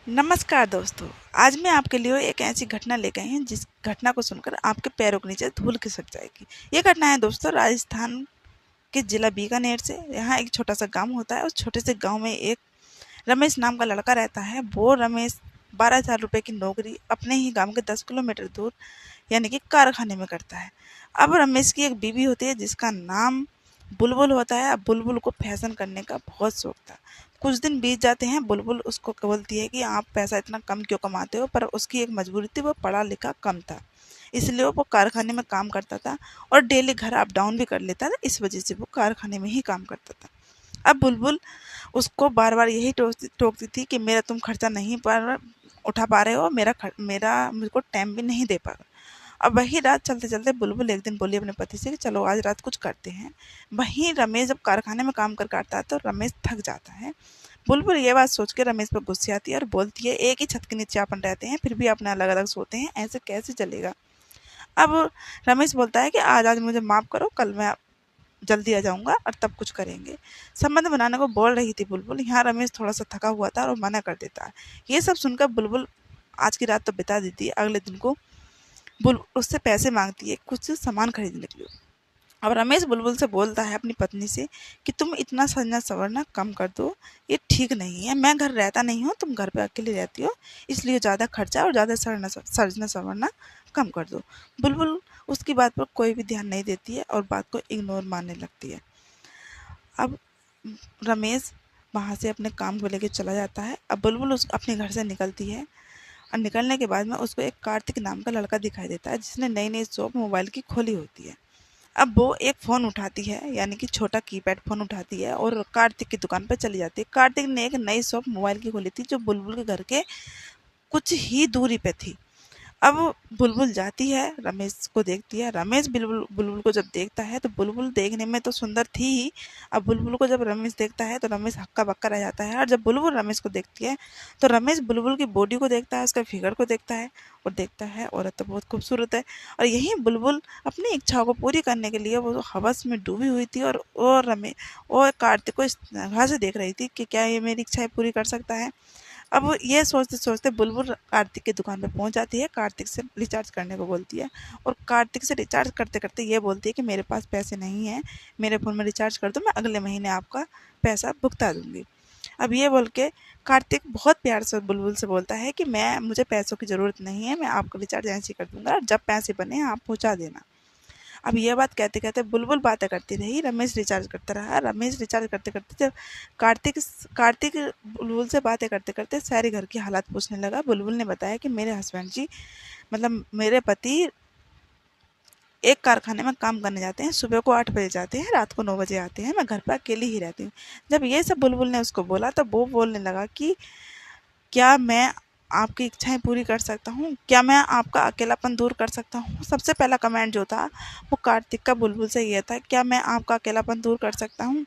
नमस्कार दोस्तों। आज मैं आपके लिए एक ऐसी घटना लेकर आई हूँ जिस घटना को सुनकर आपके पैरों के नीचे धूल खिसक जाएगी। ये घटना है दोस्तों राजस्थान के जिला बीकानेर से। यहाँ एक छोटा सा गांव होता है। उस छोटे से गांव में एक रमेश नाम का लड़का रहता है। वो रमेश 12,000 रुपये की नौकरी अपने ही गांव के 10 किलोमीटर दूर यानी कि कारखाने में करता है। अब रमेश की एक बीवी होती है जिसका नाम बुलबुल होता है। अब बुलबुल को फैशन करने का बहुत शौक था। कुछ दिन बीत जाते हैं। बुलबुल उसको बोलती है कि आप पैसा इतना कम क्यों कमाते हो, पर उसकी एक मजबूरी थी, वो पढ़ा लिखा कम था, इसलिए वो कारखाने में काम करता था और डेली घर अप डाउन भी कर लेता था। इस वजह से वो कारखाने में ही काम करता था। अब बुलबुल उसको बार बार यही टोकती थी कि मेरा तुम खर्चा नहीं पर उठा पा रहे हो, मेरा मुझको टाइम भी नहीं दे पा रहे। अब वही रात चलते चलते बुलबुल एक दिन बोली अपने पति से कि चलो आज रात कुछ करते हैं। वहीं रमेश जब कारखाने में काम कर आता है तो रमेश थक जाता है। बुलबुल ये बात सोच के रमेश पर गुस्से आती है और बोलती है एक ही छत के नीचे अपन रहते हैं फिर भी अपना अलग अलग सोते हैं, ऐसे कैसे चलेगा। अब रमेश बोलता है कि आज आज मुझे माफ़ करो, कल मैं जल्दी आ जाऊंगा और तब कुछ करेंगे। संबंध बनाने को बोल रही थी बुलबुल। यहाँ रमेश थोड़ा सा थका हुआ था और मना कर देता है। ये सब सुनकर बुलबुल आज की रात तो बिता देती है। अगले दिन को बुलबुल उससे पैसे मांगती है कुछ सामान खरीदने के लिए। अब रमेश बुलबुल से बोलता है अपनी पत्नी से कि तुम इतना सजना संवरना कम कर दो, ये ठीक नहीं है। मैं घर रहता नहीं हूँ, तुम घर पे अकेले रहती हो, इसलिए ज़्यादा खर्चा और ज़्यादा सजना संवरना कम कर दो। बुलबुल उसकी बात पर कोई भी ध्यान नहीं देती है और बात को इग्नोर मारने लगती है। अब रमेश वहाँ से अपने काम को लेकर चला जाता है। अब बुलबुल उस अपने घर से निकलती है और निकलने के बाद में उसको एक कार्तिक नाम का लड़का दिखाई देता है जिसने नई नई शॉप मोबाइल की खोली होती है। अब वो एक फ़ोन उठाती है यानी कि छोटा कीपैड फ़ोन उठाती है और कार्तिक की दुकान पर चली जाती है। कार्तिक ने एक नई शॉप मोबाइल की खोली थी जो बुलबुल के घर के कुछ ही दूरी पे थी। अब बुलबुल जाती है, रमेश को देखती है। रमेश बुलबुल बुलबुल को जब देखता है तो बुलबुल देखने में तो सुंदर थी ही। अब बुलबुल को जब रमेश देखता है तो रमेश हक्का बक्का रह जाता है और जब बुलबुल रमेश को देखती है तो रमेश बुलबुल की बॉडी को देखता है, उसका फिगर को देखता है और देखता है औरत तो बहुत खूबसूरत है। और यही बुलबुल अपनी इच्छाओं को पूरी करने के लिए वो हवस में डूबी हुई थी और रमेश और कार्तिक को इस तरह से देख रही थी कि क्या ये मेरी इच्छाएं पूरी कर सकता है। अब ये सोचते सोचते बुलबुल कार्तिक की दुकान पे पहुंच जाती है। कार्तिक से रिचार्ज करने को बोलती है और कार्तिक से रिचार्ज करते करते ये बोलती है कि मेरे पास पैसे नहीं हैं, मेरे फ़ोन में रिचार्ज कर दो, मैं अगले महीने आपका पैसा भुगता दूंगी। अब ये बोल के कार्तिक बहुत प्यार से बुलबुल से बोलता है कि मैं मुझे पैसों की ज़रूरत नहीं है, मैं आपको रिचार्ज ऐसे ही कर दूंगा और जब पैसे बने आप पहुँचा देना। अब ये बात कहते कहते बुलबुल बातें करती रही, रमेश रिचार्ज करता रहा। रमेश रिचार्ज करते करते जब कार्तिक कार्तिक बुलबुल से बातें करते करते सारे घर की हालात पूछने लगा। बुलबुल ने बताया कि मेरे हस्बैंड जी मतलब मेरे पति एक कारखाने में काम करने जाते हैं, सुबह को 8 बजे जाते हैं, रात को 9 बजे आते हैं, मैं घर पर अकेली ही रहती हूँ। जब ये सब बुलबुल ने उसको बोला तो वो बोलने लगा कि क्या मैं आपकी इच्छाएं पूरी कर सकता हूँ, क्या मैं आपका अकेलापन दूर कर सकता हूँ। सबसे पहला कमेंट जो था वो कार्तिक का बुलबुल से ये था, क्या मैं आपका अकेलापन दूर कर सकता हूँ।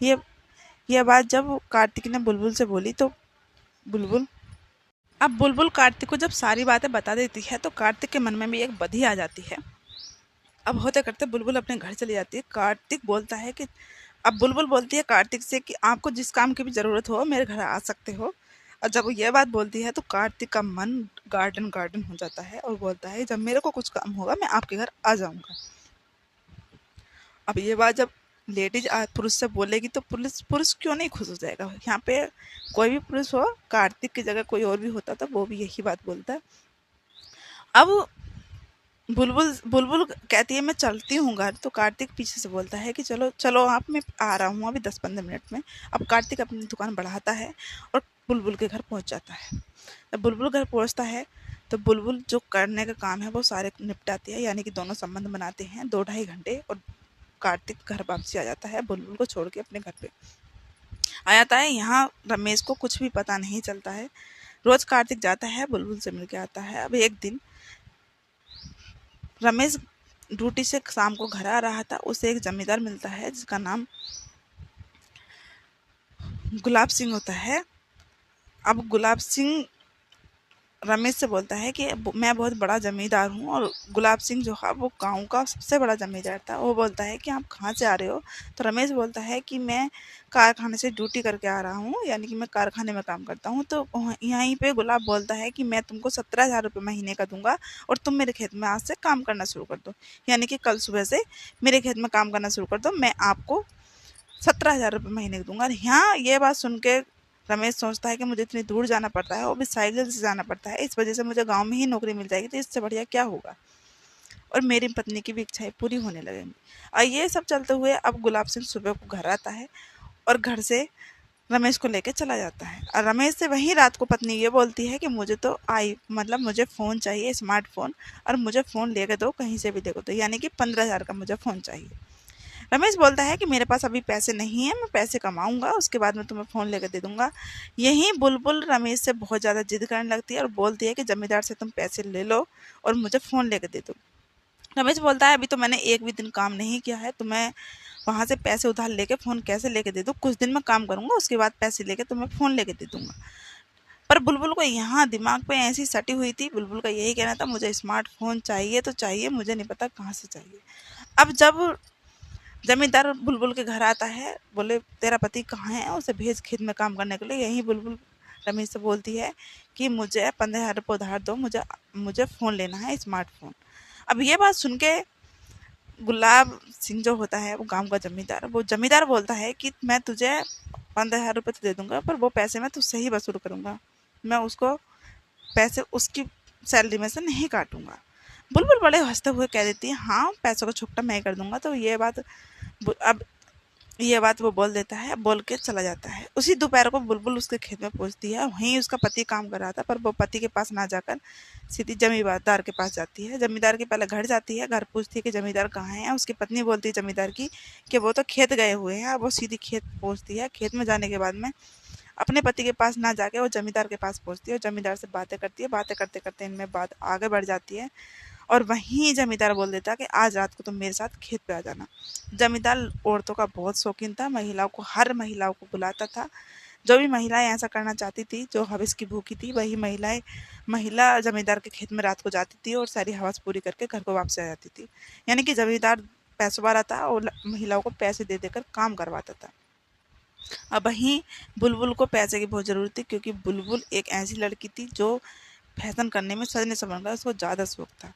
ये ये बात जब कार्तिक ने बुलबुल से बोली तो बुलबुल अब बुलबुल कार्तिक को जब सारी बातें बता देती है तो कार्तिक के मन में भी एक बधी आ जाती है। अब होते करते बुलबुल अपने घर चली जाती है। कार्तिक बोलता है कि अब बुलबुल बोलती है कार्तिक से कि आपको जिस काम की भी ज़रूरत हो मेरे घर आ सकते हो। और जब वो ये बात बोलती है तो कार्तिक का मन गार्डन गार्डन हो जाता है और बोलता है जब मेरे को कुछ काम होगा मैं आपके घर आ जाऊंगा। अब ये बात जब लेडीज पुरुष से बोलेगी तो पुरुष पुरुष क्यों नहीं खुश हो जाएगा। यहाँ पे कोई भी पुरुष हो, कार्तिक की जगह कोई और भी होता तो वो भी यही बात बोलता। अब बुलबुल बुलबुल कहती है मैं चलती हूँ घर, तो कार्तिक पीछे से बोलता है कि चलो चलो आप, मैं आ रहा हूँ अभी 10-15 मिनट में। अब कार्तिक अपनी दुकान बढ़ाता है और बुलबुल के घर पहुँच जाता है। जब बुलबुल घर पहुँचता है तो बुलबुल जो करने का काम है वो सारे निपटाती है, यानी कि दोनों संबंध बनाते हैं 2-2.5 घंटे और कार्तिक घर वापसी आ जाता है बुलबुल को छोड़ के अपने घर पे आ जाता है। यहाँ रमेश को कुछ भी पता नहीं चलता है। रोज कार्तिक जाता है बुलबुल से मिलके आता है। अब एक दिन रमेश ड्यूटी से शाम को घर आ रहा था, उसे एक जमींदार मिलता है जिसका नाम गुलाब सिंह होता है। अब गुलाब सिंह रमेश से बोलता है कि मैं बहुत बड़ा ज़मींदार हूँ। और गुलाब सिंह जो है वो गाँव का सबसे बड़ा ज़मींदार था। वो बोलता है कि आप कहाँ से आ रहे हो? तो रमेश बोलता है कि मैं कारखाने से ड्यूटी करके आ रहा हूँ, यानी कि मैं कारखाने में काम करता हूँ। तो यहीं पे गुलाब बोलता है कि मैं तुमको 17,000 रुपये महीने का दूंगा और तुम मेरे खेत में आज से काम करना शुरू कर दो, यानी कि कल सुबह से मेरे खेत में काम करना शुरू कर दो, मैं आपको 17,000 रुपये महीने का दूंगा। और यहाँ ये बात सुन के रमेश सोचता है कि मुझे इतनी दूर जाना पड़ता है, वो भी साइकिल से जाना पड़ता है, इस वजह से मुझे गांव में ही नौकरी मिल जाएगी तो इससे बढ़िया क्या होगा, और मेरी पत्नी की भी इच्छाएं पूरी होने लगेंगी। और ये सब चलते हुए अब गुलाब सिंह सुबह को घर आता है और घर से रमेश को लेके चला जाता है। और रमेश से वहीं रात को पत्नी ये बोलती है कि मुझे तो मुझे फ़ोन चाहिए, स्मार्टफोन, और मुझे फ़ोन लेके दो, कहीं से भी देखो तो, यानी कि 15,000 का मुझे फ़ोन चाहिए। रमेश बोलता है कि मेरे पास अभी पैसे नहीं है, मैं पैसे कमाऊंगा उसके बाद मैं तुम्हें फ़ोन लेकर दे दूंगा। यहीं बुलबुल रमेश से बहुत ज़्यादा जिद करने लगती है और बोलती है कि जमींदार से तुम पैसे ले लो और मुझे फ़ोन लेकर दे दो। रमेश बोलता है अभी तो मैंने एक भी दिन काम नहीं किया है, तो मैं वहाँ से पैसे उधार लेके फ़ोन कैसे लेके दे दूँ? कुछ दिन मैं काम करूँगा उसके बाद पैसे लेके तुम्हें फ़ोन लेके दे दूँगा। पर बुलबुल को यहाँ दिमाग पे ऐसी सटी हुई थी, बुलबुल का यही कहना था मुझे स्मार्टफ़ोन चाहिए तो चाहिए, मुझे नहीं पता कहाँ से चाहिए। अब जब जमींदार बुलबुल के घर आता है, बोले तेरा पति कहाँ है? उसे भेज खेत में काम करने के लिए। यही बुलबुल रमेश से बोलती है कि मुझे 15,000 रुपये उधार दो, मुझे मुझे फ़ोन लेना है, स्मार्टफ़ोन। अब ये बात सुन के गुलाब सिंह जो होता है वो गांव का जमींदार, वो जमींदार बोलता है कि मैं तुझे 15,000 रुपये तो दे दूंगा, पर वो पैसे मैं तुझसे ही वसूल करूंगा, मैं उसको पैसे उसकी सैलरी में से नहीं काटूंगा। बुलबुल बड़े हंसते हुए कह देती है हाँ, पैसों का छुट्टा मैं ही कर दूंगा। तो अब ये बात वो बोल देता है, बोल के चला जाता है। उसी दोपहर को बुलबुल उसके खेत में पहुंचती है, वहीं उसका पति काम कर रहा था, पर वो पति के पास ना जाकर सीधी जमींदार के पास जाती है। जमींदार के पहले घर जाती है, घर पूछती है कि जमींदार कहाँ है। उसकी पत्नी बोलती है जमींदार की कि वो तो खेत गए हुए हैं। अब वो सीधी खेत पहुंचती है, खेत में जाने के बाद में अपने पति के पास ना जाके वो जमींदार के पास पहुंचती है और जमींदार से बातें करती है। बातें करते करते इनमें बात आगे बढ़ जाती है और वहीं जमींदार बोल देता है कि आज रात को तुम मेरे साथ खेत पे आ जाना। जमींदार औरतों का बहुत शौकीन था, महिलाओं को हर महिलाओं को बुलाता था। जो भी महिलाएं ऐसा करना चाहती थी, जो हविस की भूखी थी, वही महिला जमींदार के खेत में रात को जाती थी और सारी हवस पूरी करके घर को वापस आ जाती थी। यानी कि जमींदार पैसों वाला था और महिलाओं को पैसे दे देकर काम करवाता था। अब वहीं बुलबुल को पैसे की बहुत ज़रूरत थी, क्योंकि बुलबुल एक ऐसी लड़की थी जो फैशन करने में, सजने संवरने का उसको ज़्यादा शौक था।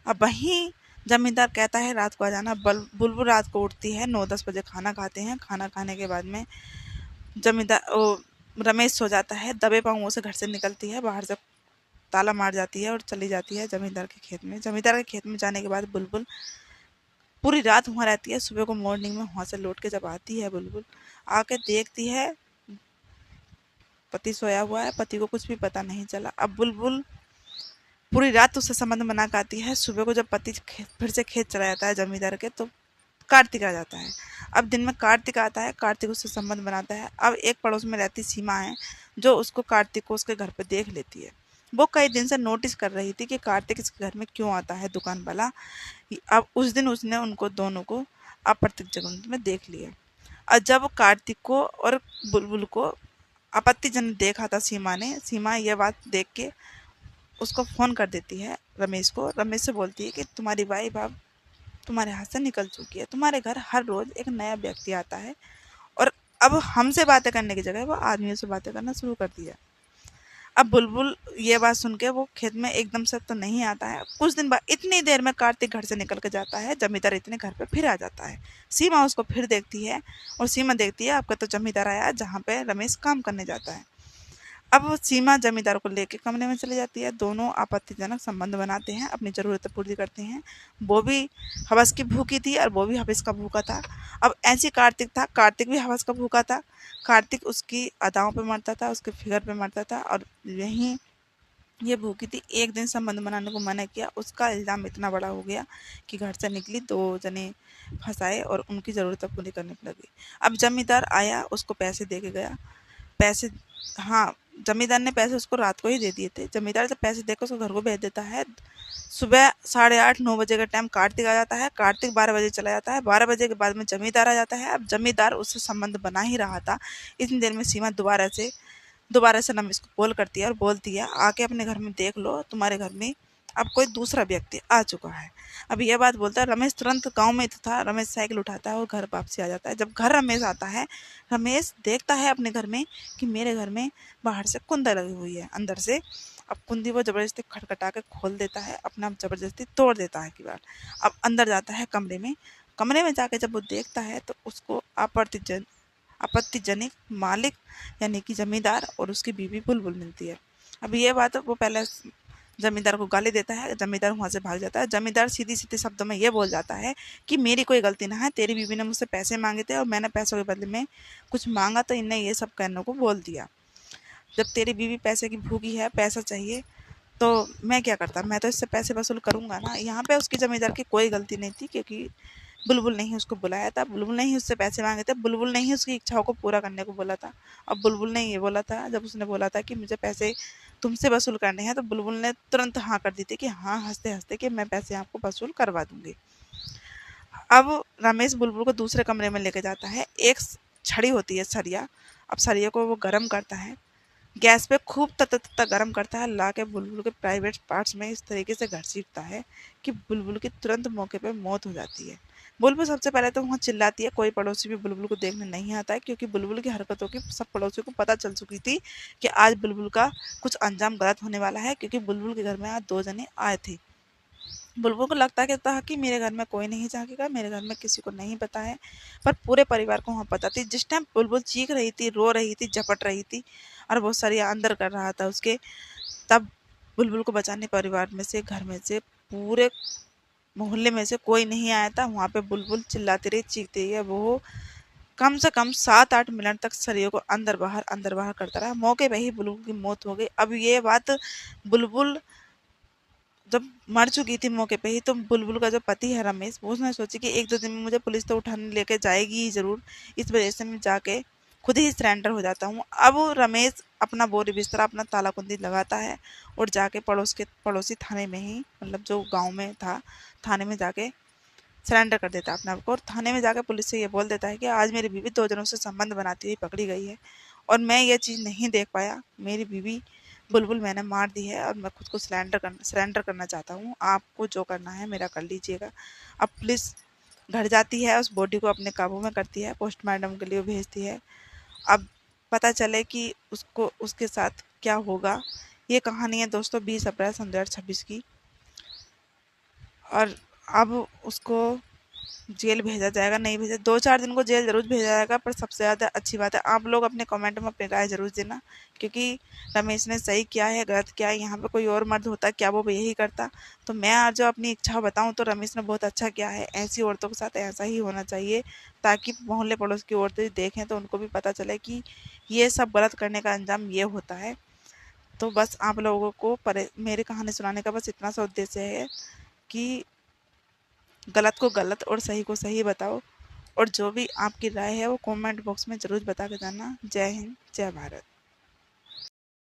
अब वहीं जमींदार कहता है रात को आ जाना। बुलबुल रात को उठती है, 9-10 बजे खाना खाते हैं। खाना खाने के बाद में जमींदार रमेश सो जाता है, दबे पाँवों से घर से निकलती है, बाहर से ताला मार जाती है और चली जाती है जमींदार के खेत में। जमींदार के खेत में जाने के बाद बुलबुल पूरी रात वहाँ रहती है। सुबह को मॉर्निंग में वहाँ से लौट के जब आती है बुलबुल, आके देखती है पति सोया हुआ है, पति को कुछ भी पता नहीं चला। अब बुलबुल पूरी रात उससे संबंध बना के आती है। सुबह को जब पति फिर से खेत चला जाता है जमींदार के, तो कार्तिक आ जाता है। अब दिन में कार्तिक आता है, कार्तिक उससे संबंध बनाता है। अब एक पड़ोस में रहती सीमा है, जो उसको कार्तिक को उसके घर पे देख लेती है। वो कई दिन से नोटिस कर रही थी कि कार्तिक इसके घर में क्यों आता है दुकान वाला। अब उस दिन उसने उनको दोनों को अप्रत्यक्ष जगह में देख लिया। और जब कार्तिक को और बुलबुल को आपत्तिजनक देखा था सीमा ये बात देख के उसको फ़ोन कर देती है रमेश को। रमेश से बोलती है कि तुम्हारी वाइफ अब तुम्हारे हाथ से निकल चुकी है, तुम्हारे घर हर रोज़ एक नया व्यक्ति आता है और अब हमसे बातें करने की जगह वो आदमियों से बातें करना शुरू कर दिया। अब बुलबुल ये बात सुन के वो खेत में एकदम से तो नहीं आता है। कुछ दिन बाद इतनी देर में कार्तिक घर से निकल के जाता है, जमींदार इतने घर पे फिर आ जाता है। सीमा उसको फिर देखती है और सीमा देखती है आपका तो जमींदार आया जहाँ पे रमेश काम करने जाता है। अब वो सीमा जमींदार को लेके कमरे में चली जाती है। दोनों आपत्तिजनक संबंध बनाते हैं, अपनी ज़रूरतें पूरी करते हैं। वो भी हवस की भूखी थी और वो भी हवस का भूखा था। अब ऐसी कार्तिक था, कार्तिक भी हवस का भूखा था। कार्तिक उसकी अदाओं पे मरता था, उसके फिगर पे मरता था और यहीं ये भूखी थी। एक दिन संबंध बनाने को मना किया, उसका इल्ज़ाम इतना बड़ा हो गया कि घर से निकली, 2 जने फंसाए और उनकी ज़रूरतें पूरी करने लगी। अब जमींदार आया, उसको पैसे दे के गया। पैसे, हाँ, जमींदार ने पैसे उसको रात को ही दे दिए थे। जमींदार जब पैसे देकर उसको घर को भेज देता है, सुबह 8:30-9 बजे का टाइम कार्तिक आ जाता है। कार्तिक 12 बजे चला जाता है। 12 बजे के बाद में जमींदार आ जाता है। अब जमींदार उससे संबंध बना ही रहा था। इतनी देर में सीमा दोबारा से दोबारा से रमेश को कॉल करती है और बोलती है आके अपने घर में देख लो, तुम्हारे घर में अब कोई दूसरा व्यक्ति आ चुका है। अब यह बात बोलता है रमेश तुरंत गांव में तो था, रमेश साइकिल उठाता है और घर वापसी आ जाता है। जब घर रमेश आता है, रमेश देखता है अपने घर में कि मेरे घर में बाहर से कुंदा लगी हुई है अंदर से। अब कुंदी वो जबरदस्ती खटखटा के खोल देता है, अपना जबरदस्ती तोड़ देता है किवाड़। अब अंदर जाता है कमरे में। कमरे में जाके जब वो देखता है तो उसको आपत्तिजनक मालिक यानी कि जमींदार और उसकी बीवी बुलबुल मिलती है। अब ये बात वो पहले जमींदार को गाली देता है, जमींदार वहाँ से भाग जाता है। जमींदार सीधी सीधे शब्दों में ये बोल जाता है कि मेरी कोई गलती ना है, तेरी बीवी ने मुझसे पैसे मांगे थे और मैंने पैसों के बदले में कुछ मांगा तो इनने ये सब कहने को बोल दिया। जब तेरी बीवी पैसे की भूखी है, पैसा चाहिए, तो मैं क्या करता, मैं तो इससे पैसे वसूल करूंगा ना। यहाँ पे उसकी जमींदार की कोई गलती नहीं थी, क्योंकि बुलबुल ने ही उसको बुलाया था, बुलबुल ने ही उससे पैसे मांगे थे, बुलबुल ने ही उसकी इच्छाओं को पूरा करने को बोला था। अब बुलबुल ने ये बोला था, जब उसने बोला था कि मुझे पैसे तुमसे वसूल करने हैं, तो बुलबुल ने तुरंत हाँ कर दी थी कि हाँ, हंसते हंसते कि मैं पैसे आपको वसूल करवा दूंगी। अब रमेश बुलबुल को दूसरे कमरे में लेके जाता है। एक छड़ी होती है, सरिया। अब सरिया को वो गर्म करता है, गैस पे खूब तता तता गर्म करता है, ला के बुलबुल के प्राइवेट पार्ट्स में इस तरीके से घसीटता है कि बुलबुल की तुरंत मौके पे मौत हो जाती है। बुलबुल सबसे पहले तो वहाँ चिल्लाती है, कोई पड़ोसी भी बुलबुल को देखने नहीं आता है, क्योंकि बुलबुल की हरकतों की सब पड़ोसियों को पता चल चुकी थी कि आज बुलबुल का कुछ अंजाम गलत होने वाला है, क्योंकि बुलबुल के घर में आज 2 जने आए थे। बुलबुल को लगता है कि मेरे घर में कोई नहीं झांकेगा, मेरे घर में किसी को नहीं पता है, पर पूरे परिवार को वहाँ पता थी। जिस टाइम बुलबुल चीख रही थी, रो रही थी, झपट रही थी और बहुत सारी अंदर कर रहा था उसके, तब बुलबुल को बचाने परिवार में से, घर में से, पूरे मोहल्ले में से कोई नहीं आया था। वहाँ पे बुलबुल चिल्लाती रही, चीखती रही है। वो कम से कम 7-8 मिनट तक शरीर को अंदर बाहर करता रहा। मौके पे ही बुलबुल की मौत हो गई। अब ये बात बुलबुल जब मर चुकी थी मौके पे ही, तो बुलबुल का जो पति है रमेश, वो उसने सोची कि 1-2 दिन में मुझे पुलिस तो उठाने लेके जाएगी ही ज़रूर, इस वजह से मैं जाके खुद ही सरेंडर हो जाता हूँ। अब रमेश अपना बोरी बिस्तरा, अपना ताला कुंदी लगाता है और जाके पड़ोसी थाने में ही, मतलब जो गाँव में था, थाने में जाके सरेंडर कर देता है अपने आप को। और थाने में जाके पुलिस से ये बोल देता है कि आज मेरी बीवी 2 जनों से संबंध बनाती हुई पकड़ी गई है और मैं ये चीज़ नहीं देख पाया। मेरी बीवी बुलबुल मैंने मार दी है और मैं खुद को सरेंडर करना चाहता हूँ। आपको जो करना है मेरा कर लीजिएगा। अब पुलिस घर जाती है, उस बॉडी को अपने काबू में करती है, पोस्टमार्टम के लिए भेजती है। अब पता चले कि उसको उसके साथ क्या होगा। ये कहानी है दोस्तों 20 अप्रैल सन 2026 की। और अब उसको जेल भेजा जाएगा, नहीं भेजा, 2-4 दिन को जेल जरूर भेजा जाएगा। पर सबसे ज़्यादा अच्छी बात है, आप लोग अपने कमेंट में अपनी राय जरूर देना, क्योंकि रमेश ने सही किया है, गलत किया है। यहाँ पे कोई और मर्द होता, क्या वो भी यही करता? तो मैं आज जो अपनी इच्छा बताऊँ तो रमेश ने बहुत अच्छा किया है। ऐसी औरतों के साथ ऐसा ही होना चाहिए, ताकि मोहल्ले पड़ोस की औरतें देखें तो उनको भी पता चले कि ये सब गलत करने का अंजाम ये होता है। तो बस आप लोगों को मेरी कहानी सुनाने का बस इतना सा उद्देश्य है कि गलत को गलत और सही को सही बताओ। और जो भी आपकी राय है वो कमेंट बॉक्स में ज़रूर बता के जाना। जय हिंद, जय भारत।